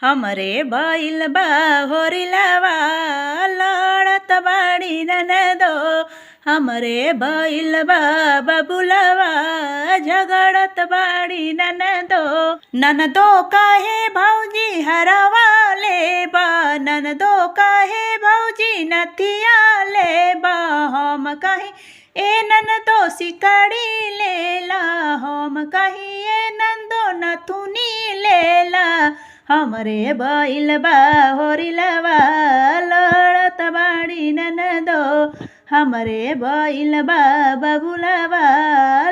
हमरे भइल बा होरिलवा लड़त बाड़ी ननदो। हमरे भइल बा बबुलवा झगड़त बाड़ी ननदो। ननदो काहे भौजी हरवा लेबा, ननदो काहे भौजी नथिया लेबा। हम कहीं ए ननदो सिकड़ी लेला, हम कहीं ए नंदो नथुनी लेला। हमरे भइल बा होरिलवा लड़त बाड़ी ननदो। हमरे भइल बा बबुलवा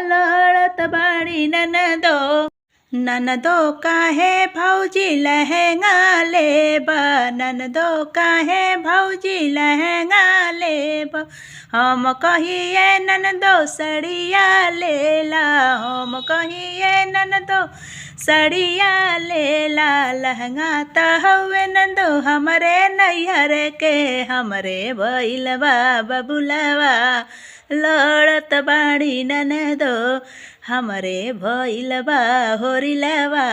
लड़त बाड़ी ननदो। ननदो काहे भौजी लहंगा लेबा, ननदो काहे भौजी लहंगा लेबा। हम कहिए ननदो सड़िया लेला, हम कहिए ननदो सड़िया लेला। लहंगा त हवे नंदो हमरे नैहर के, हमरे भइल बा बबुलवा लड़त बाड़ी ननदो। हमरे भइल बा होरिलवा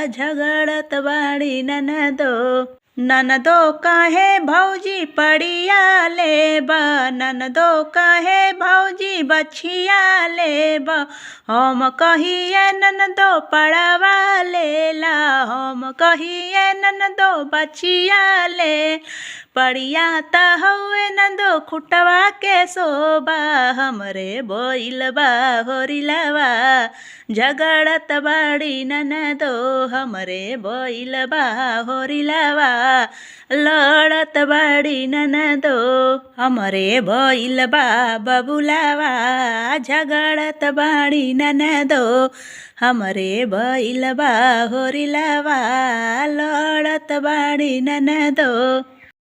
झगड़त बाड़ी ननदो। ननदो काहे भौजी पड़िया लेबा, ननदो काहे भौजी बछिया लेबा। हम कहिए ननदो पड़वा लेला, हम कहिए ननदो बछिया ले। पड़िया त हवे नंदो खुटवा के शोभा। हमरे भइल बा होरिलवा झगड़त बाड़ी ननदो। हमरे भइल बा होरिलवा लड़त बाड़ी ननदो। हमरे भइल बा बबुलवा झगड़त बाड़ी ननदो। हमरे भइल बा होरिलवा लड़त बाड़ी ननदो।